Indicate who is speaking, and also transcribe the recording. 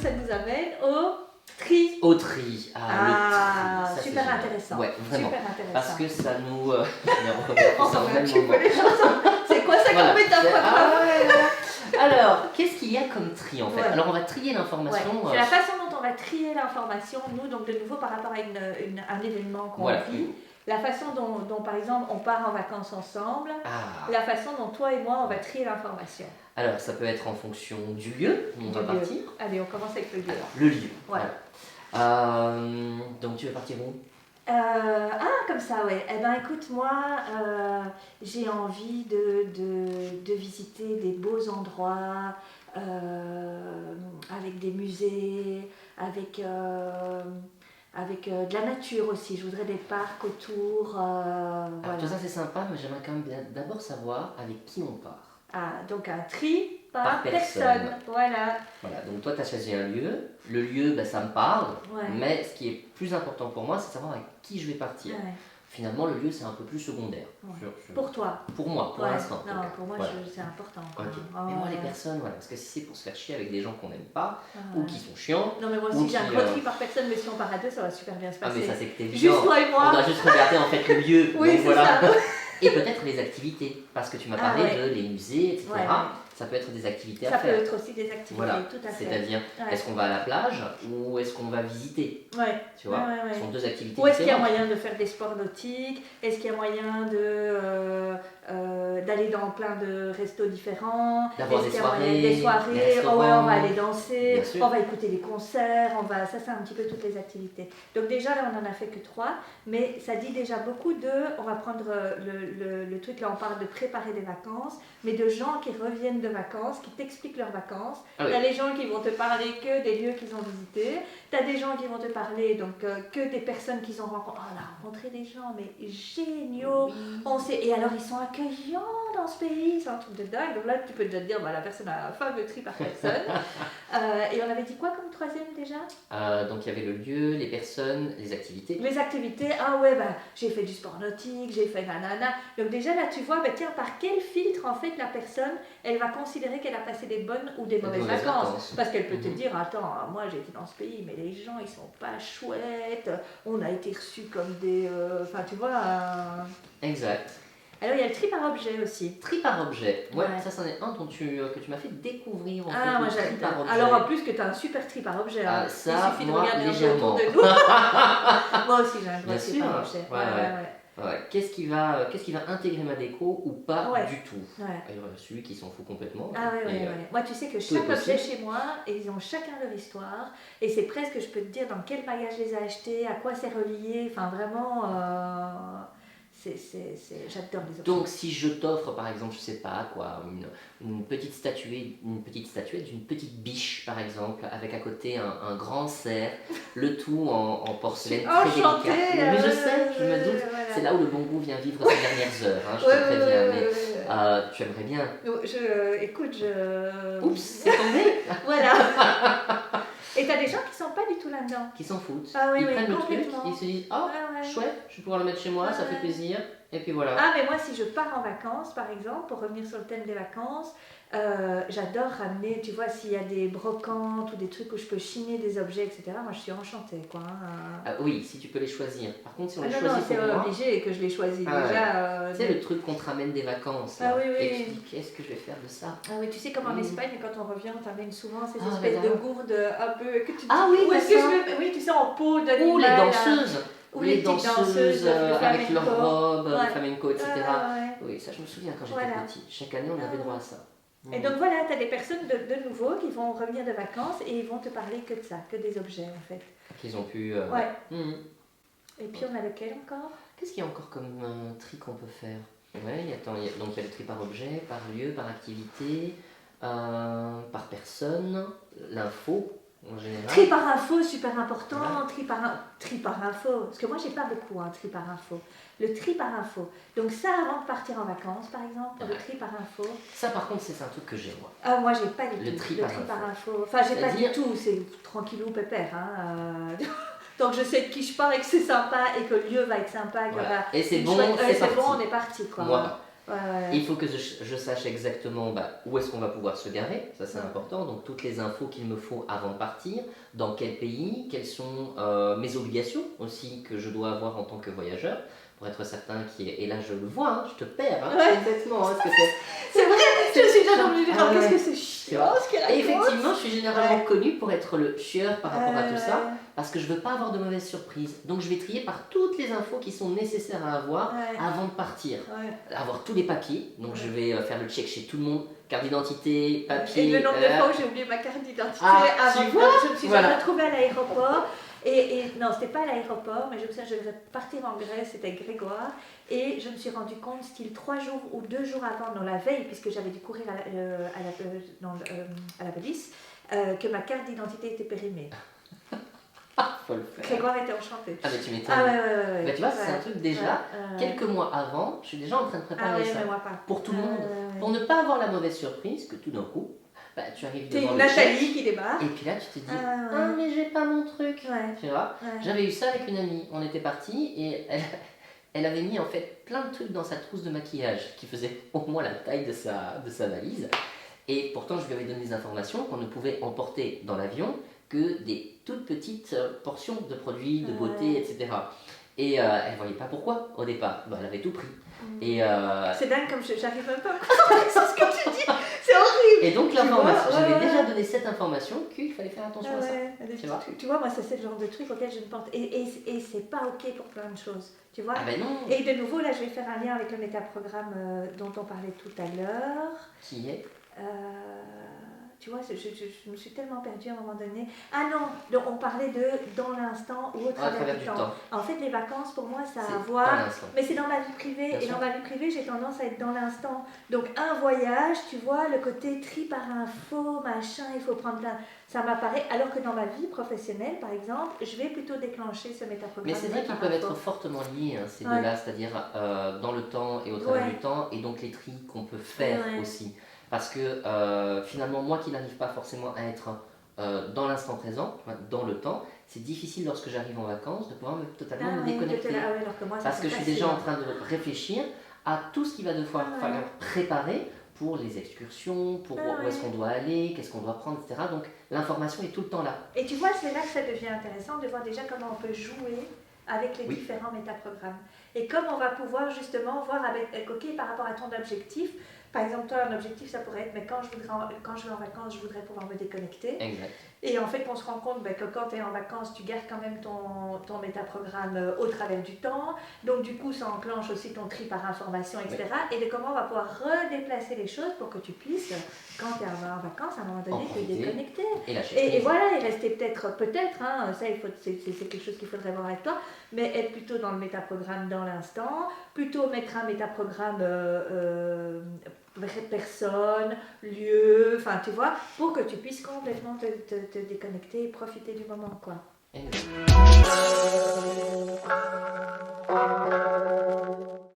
Speaker 1: ça nous amène au tri.
Speaker 2: Au tri.
Speaker 1: Ah,
Speaker 2: le tri. Ça,
Speaker 1: super
Speaker 2: c'est génial.
Speaker 1: intéressant.
Speaker 2: Ouais, vraiment.
Speaker 1: Super intéressant.
Speaker 2: Parce que ça nous.
Speaker 1: On
Speaker 2: ça
Speaker 1: remet
Speaker 2: au
Speaker 1: un
Speaker 2: même
Speaker 1: petit peu
Speaker 2: moment.
Speaker 1: les choses. C'est quoi ça
Speaker 2: Voilà.
Speaker 1: qu'on met ta
Speaker 2: Alors, qu'est-ce qu'il y a comme tri en fait?
Speaker 1: Ouais.
Speaker 2: Alors, on va trier
Speaker 1: Ouais.
Speaker 2: l'information.
Speaker 1: C'est la façon dont on va trier l'information, nous, donc de nouveau par rapport à un événement qu'on
Speaker 2: Voilà.
Speaker 1: vit, la façon dont, par exemple, on part en vacances ensemble,
Speaker 2: Ah.
Speaker 1: la façon dont toi et moi, on va trier l'information.
Speaker 2: Alors, ça peut être en fonction du lieu où on va
Speaker 1: Du lieu.
Speaker 2: partir.
Speaker 1: Allez, on commence avec le lieu.
Speaker 2: Alors, le lieu.
Speaker 1: Ouais.
Speaker 2: Voilà. Donc, tu veux partir où?
Speaker 1: Comme ça, ouais. Eh ben, écoute, moi, j'ai envie de visiter des beaux endroits, avec des musées, avec de la nature aussi. Je voudrais des parcs autour.
Speaker 2: Alors,
Speaker 1: Voilà.
Speaker 2: tout ça, c'est sympa, mais j'aimerais quand même d'abord savoir avec qui on part.
Speaker 1: Ah, donc un tri par
Speaker 2: Par
Speaker 1: personne.
Speaker 2: personne.
Speaker 1: Voilà.
Speaker 2: Voilà, donc toi, tu as choisi un lieu. Le lieu, ben, ça me parle.
Speaker 1: Ouais.
Speaker 2: Mais ce qui est plus important pour moi, c'est de savoir avec qui je vais partir.
Speaker 1: Ouais.
Speaker 2: Finalement, le lieu, c'est un peu plus secondaire.
Speaker 1: Ouais. Pour toi.
Speaker 2: Pour moi, pour
Speaker 1: Ouais.
Speaker 2: l'instant. en tout
Speaker 1: Non,
Speaker 2: cas.
Speaker 1: pour moi,
Speaker 2: Voilà.
Speaker 1: c'est important.
Speaker 2: Ok.
Speaker 1: Ah,
Speaker 2: Mais moi, les
Speaker 1: ouais.
Speaker 2: personnes, voilà, parce que si c'est pour se faire chier avec des gens qu'on n'aime pas
Speaker 1: Ah,
Speaker 2: ou
Speaker 1: ouais.
Speaker 2: qui sont chiants.
Speaker 1: Non, mais moi
Speaker 2: ou
Speaker 1: aussi, j'ai un
Speaker 2: qui,
Speaker 1: gros tri par personne, mais si on part à deux, ça va super bien se
Speaker 2: Ah,
Speaker 1: passer.
Speaker 2: mais ça, c'est que t'es
Speaker 1: Juste
Speaker 2: évident.
Speaker 1: toi et
Speaker 2: On
Speaker 1: moi.
Speaker 2: doit juste regarder en fait le lieu.
Speaker 1: Oui,
Speaker 2: donc
Speaker 1: c'est
Speaker 2: voilà.
Speaker 1: ça.
Speaker 2: Et peut-être les activités, parce que tu m'as
Speaker 1: Ah,
Speaker 2: parlé
Speaker 1: ouais.
Speaker 2: de les musées, etc.
Speaker 1: Ouais, ouais.
Speaker 2: Ça peut être des activités
Speaker 1: Ça
Speaker 2: à
Speaker 1: peut
Speaker 2: faire.
Speaker 1: être aussi des activités,
Speaker 2: Voilà.
Speaker 1: tout à fait.
Speaker 2: C'est-à-dire,
Speaker 1: Ouais.
Speaker 2: est-ce qu'on va à la plage ou est-ce qu'on va visiter?
Speaker 1: Ouais.
Speaker 2: Tu vois,
Speaker 1: Ouais.
Speaker 2: ce sont deux activités
Speaker 1: Ou est-ce qu'il y a
Speaker 2: différentes.
Speaker 1: moyen de faire des sports nautiques? Est-ce qu'il y a moyen d'aller dans plein de restos différents?
Speaker 2: D'avoir
Speaker 1: Est-ce
Speaker 2: des
Speaker 1: qu'il y a moyen-
Speaker 2: soirées,
Speaker 1: des soirées?
Speaker 2: des
Speaker 1: Oh ouais,
Speaker 2: restaurants.
Speaker 1: on va aller danser,
Speaker 2: Bien sûr.
Speaker 1: on va écouter des concerts, ça c'est un petit peu toutes les activités. Donc déjà là on en a fait que 3, mais ça dit déjà beaucoup on va prendre le truc là, on parle de préparer des vacances, mais de gens qui reviennent de vacances, qui t'expliquent leurs vacances.
Speaker 2: Ah oui.
Speaker 1: T'as les gens qui vont te parler que des lieux qu'ils ont visités, t'as des gens qui vont te parler donc que des personnes qu'ils ont rencontrées. Oh, on a rencontré des gens mais géniaux. Et alors ils sont accueillants dans ce pays, c'est un truc de dingue. Donc là tu peux déjà te dire bah, la personne a un fameux tri par personne. Et on avait dit quoi comme troisième déjà?
Speaker 2: Donc il y avait le lieu, les personnes, les activités.
Speaker 1: Les activités, ah ouais, bah, j'ai fait du sport nautique, j'ai fait nanana. Donc déjà là, tu vois, bah, tiens, par quel filtre en fait la personne, elle va considérer qu'elle a passé des bonnes ou des mauvaises vacances. Parce qu'elle peut te dire, attends, moi j'ai été dans ce pays, mais les gens ils sont pas chouettes, on a été reçus comme des... Enfin tu vois...
Speaker 2: Exact.
Speaker 1: Alors il y a le tri par objet aussi.
Speaker 2: Tri par objet. Ouais,
Speaker 1: Ouais.
Speaker 2: ça c'en est un que tu m'as fait découvrir en fait.
Speaker 1: Ah,
Speaker 2: le
Speaker 1: moi
Speaker 2: tri par
Speaker 1: j'adore.
Speaker 2: objet.
Speaker 1: Alors en plus que tu as un super tri par objet.
Speaker 2: Ah,
Speaker 1: hein.
Speaker 2: ça,
Speaker 1: Il suffit de
Speaker 2: moi,
Speaker 1: regarder un peu
Speaker 2: légèrement.
Speaker 1: autour de nous. Moi aussi j'ai un gros
Speaker 2: Bien
Speaker 1: tri
Speaker 2: sûr.
Speaker 1: par objet.
Speaker 2: Ouais. Ouais, qu'est-ce qui va intégrer ma déco ou pas
Speaker 1: Ouais.
Speaker 2: du tout?
Speaker 1: Ouais.
Speaker 2: Il y a celui qui s'en fout complètement.
Speaker 1: Ah ouais,
Speaker 2: Et,
Speaker 1: ouais. Moi, tu sais que
Speaker 2: tout est
Speaker 1: chaque objet
Speaker 2: possible.
Speaker 1: chez moi, ils ont chacun leur histoire. Et c'est presque, je peux te dire, dans quel bagage je les ai achetés, à quoi c'est relié. Enfin, vraiment, j'adore les objets.
Speaker 2: Donc si je t'offre par exemple, je sais pas quoi, une petite statuette d'une petite biche par exemple, avec à côté un grand cerf, le tout en porcelaine très
Speaker 1: Enchantée,
Speaker 2: délicate. Mais je sais, je me doute,
Speaker 1: voilà.
Speaker 2: c'est là où le bon goût vient vivre ses dernières heures, hein, je te préviens, mais tu aimerais bien.
Speaker 1: Écoute,
Speaker 2: Oups, c'est tombé.
Speaker 1: Voilà. Et t'as des gens qui sont pas du tout là-dedans.
Speaker 2: Qui s'en foutent.
Speaker 1: Ah oui,
Speaker 2: ils
Speaker 1: oui,
Speaker 2: prennent le truc,
Speaker 1: complètement.
Speaker 2: ils se disent oh
Speaker 1: Ouais.
Speaker 2: chouette, je vais pouvoir le mettre chez moi, ça fait
Speaker 1: Ouais.
Speaker 2: plaisir, et puis voilà.
Speaker 1: Ah, mais moi, si je pars en vacances, par exemple, pour revenir sur le thème des vacances, j'adore ramener, tu vois, s'il y a des brocantes ou des trucs où je peux chiner des objets, etc., moi, je suis enchantée, quoi.
Speaker 2: Ah oui, si tu peux les choisir. Par contre, si on les
Speaker 1: non,
Speaker 2: choisit
Speaker 1: c'est
Speaker 2: pour moi,
Speaker 1: obligé que je les choisis.
Speaker 2: Ah ouais.
Speaker 1: Déjà,
Speaker 2: tu sais le truc qu'on te ramène des vacances,
Speaker 1: Ah
Speaker 2: là,
Speaker 1: oui, oui.
Speaker 2: et tu te dis qu'est-ce que je vais faire de ça?
Speaker 1: Ah oui, tu sais comme en
Speaker 2: Mm.
Speaker 1: Espagne, quand on revient, on t'amène souvent ces
Speaker 2: Ah,
Speaker 1: espèces de
Speaker 2: j'adore.
Speaker 1: gourdes un peu... Que tu te dis,
Speaker 2: Ah oui,
Speaker 1: où est-ce que
Speaker 2: d'accord.
Speaker 1: je vais... Oui, tu sais, en peau d'animal.
Speaker 2: Ou les
Speaker 1: là.
Speaker 2: danseuses,
Speaker 1: Ou les petites danseuses de
Speaker 2: avec
Speaker 1: flamenco.
Speaker 2: leurs robes,
Speaker 1: Ouais.
Speaker 2: de flamenco, etc.
Speaker 1: Ouais.
Speaker 2: Oui, ça je me souviens quand j'étais
Speaker 1: Voilà.
Speaker 2: petit. Chaque année on avait droit à ça.
Speaker 1: Et donc voilà, tu as des personnes de nouveau qui vont revenir de vacances et ils vont te parler que de ça, que des objets en fait.
Speaker 2: Qu'ils ont pu.
Speaker 1: Ouais.
Speaker 2: Mhm.
Speaker 1: Et puis on a lequel encore?
Speaker 2: Qu'est-ce qu'il y a encore comme tri qu'on peut faire? Ouais, donc il y a le tri par objet, par lieu, par activité, par personne, l'info en général.
Speaker 1: Tri par info, super important.
Speaker 2: Voilà.
Speaker 1: Tri par info. Parce que moi, j'ai pas beaucoup, tri par info. Le tri par info. Donc ça, avant de partir en vacances, par exemple, le tri par info.
Speaker 2: Ça par contre, c'est un truc que j'ai moi.
Speaker 1: Ah, moi, j'ai pas du
Speaker 2: Le
Speaker 1: tout.
Speaker 2: tri
Speaker 1: le
Speaker 2: par
Speaker 1: tri
Speaker 2: info.
Speaker 1: par info. Enfin, j'ai pas du
Speaker 2: C'est-à-dire-
Speaker 1: tout. C'est tranquillou, pépère. Donc je sais de qui je pars et que c'est sympa et que le lieu va être sympa. qu'il y
Speaker 2: Voilà.
Speaker 1: aura
Speaker 2: Et c'est
Speaker 1: une
Speaker 2: bon,
Speaker 1: chouette-
Speaker 2: c'est
Speaker 1: c'est
Speaker 2: parti.
Speaker 1: bon, on est parti, quoi.
Speaker 2: Moi, Il faut que je sache exactement où est-ce qu'on va pouvoir se garer, ça c'est
Speaker 1: Ouais.
Speaker 2: important, donc toutes les infos qu'il me faut avant de partir, dans quel pays, quelles sont mes obligations aussi que je dois avoir en tant que voyageur, pour être certain et là je le vois, hein, je te perds
Speaker 1: Ouais.
Speaker 2: complètement, hein, parce que
Speaker 1: C'est vrai, je suis déjà dans le
Speaker 2: Ah ouais.
Speaker 1: qu'est-ce que c'est chiant ce qu'il
Speaker 2: Et
Speaker 1: raconte.
Speaker 2: effectivement, je suis généralement
Speaker 1: Ouais.
Speaker 2: connue pour être le chieur par rapport à tout ça, parce que je veux pas avoir de mauvaises surprises. Donc je vais trier par toutes les infos qui sont nécessaires à avoir
Speaker 1: Ouais.
Speaker 2: avant de partir.
Speaker 1: Ouais.
Speaker 2: Avoir tous les papiers, donc
Speaker 1: Ouais.
Speaker 2: je vais faire le check chez tout le monde, carte d'identité, papier.
Speaker 1: Et le nombre de fois où j'ai oublié ma carte d'identité
Speaker 2: Ah,
Speaker 1: avant
Speaker 2: tu vois,
Speaker 1: je me suis
Speaker 2: voilà.
Speaker 1: retrouvée à l'aéroport. Et non, c'était pas à l'aéroport, mais je me souviens, je devais partir en Grèce, c'était Grégoire. Et je me suis rendu compte, style 3 jours ou 2 jours avant, dans la veille, puisque j'avais dû courir à la police, que ma carte d'identité était périmée.
Speaker 2: Faut le faire.
Speaker 1: Grégoire était enchanté.
Speaker 2: Ah mais tu m'étonnes.
Speaker 1: Ah ouais.
Speaker 2: Mais tu vois, c'est un truc déjà,
Speaker 1: Ouais.
Speaker 2: quelques mois avant, je suis déjà en train de
Speaker 1: Ah
Speaker 2: préparer
Speaker 1: ouais,
Speaker 2: ça.
Speaker 1: mais moi pas.
Speaker 2: Pour tout le monde. Pour ne pas avoir la mauvaise surprise que tout d'un coup, tu arrives
Speaker 1: T'es
Speaker 2: devant
Speaker 1: une
Speaker 2: le chef,
Speaker 1: Nathalie qui débarque.
Speaker 2: et puis là tu te dis,
Speaker 1: Ah ouais.
Speaker 2: mais j'ai pas mon truc.
Speaker 1: Ouais.
Speaker 2: Tu vois,
Speaker 1: Ouais.
Speaker 2: j'avais eu ça avec une amie, on était partis et elle avait mis en fait plein de trucs dans sa trousse de maquillage qui faisait au moins la taille de sa valise. Et pourtant je lui avais donné des informations qu'on ne pouvait emporter dans l'avion que des toutes petites portions de produits, de beauté, etc. Et elle voyait pas pourquoi au départ. Elle avait tout pris. Et,
Speaker 1: C'est dingue comme j'arrive même pas à comprendre ce que tu dis. C'est horrible.
Speaker 2: et donc l'information,
Speaker 1: vois,
Speaker 2: j'avais
Speaker 1: ouais.
Speaker 2: déjà donné cette information qu'il fallait faire attention à ça.
Speaker 1: Tu vois, moi, ça c'est le genre de truc auquel je ne pense. Et c'est pas ok pour plein de choses. Tu vois.
Speaker 2: Ah ben non.
Speaker 1: Et de nouveau, là, je vais faire un lien avec le métaprogramme dont on parlait tout à l'heure.
Speaker 2: Qui est
Speaker 1: Tu vois, je me suis tellement perdue à un moment donné. Ah non, donc on parlait de dans l'instant ou au travers du temps. En fait, les vacances, pour moi, ça a à voir.
Speaker 2: dans l'instant.
Speaker 1: Mais c'est dans ma vie privée.
Speaker 2: Bien
Speaker 1: Et
Speaker 2: sûr.
Speaker 1: dans ma vie privée, j'ai tendance à être dans l'instant. Donc, un voyage, tu vois, le côté tri par info, machin, il faut prendre plein. Ça m'apparaît. Alors que dans ma vie professionnelle, par exemple, je vais plutôt déclencher ce métaprogramme.
Speaker 2: Mais c'est vrai qu'ils peuvent être fortement liés, hein, ces deux-là, c'est-à-dire dans le temps et au travers du temps, et donc les tris qu'on peut faire aussi. Parce que finalement, moi qui n'arrive pas forcément à être dans l'instant présent, dans le temps, c'est difficile lorsque j'arrive en vacances de pouvoir totalement me déconnecter. Parce que je suis déjà en train de réfléchir à tout ce qu'il va devoir falloir préparer pour les excursions, pour où est-ce qu'on doit aller, qu'est-ce qu'on doit prendre, etc. Donc l'information est tout le temps là.
Speaker 1: Et tu vois, c'est là que ça devient intéressant de voir déjà comment on peut jouer avec les différents métaprogrammes. Et comme on va pouvoir justement voir avec, ok, par rapport à ton objectif, par exemple, toi, un objectif, ça pourrait être, mais quand je vais en vacances, je voudrais pouvoir me déconnecter.
Speaker 2: Exact.
Speaker 1: Et en fait, on se rend compte que quand tu es en vacances, tu gardes quand même ton métaprogramme au travers du temps. Donc, du coup, ça enclenche aussi ton tri par information, etc. Et de comment on va pouvoir redéplacer les choses pour que tu puisses, quand tu es en vacances, à un moment donné, te déconnecter. Et voilà, et rester peut-être, hein, ça, c'est quelque chose qu'il faudrait voir avec toi, mais être plutôt dans le métaprogramme dans l'instant, plutôt mettre un métaprogramme personne, lieu, enfin tu vois, pour que tu puisses complètement te déconnecter et profiter du moment, quoi.
Speaker 2: Exact.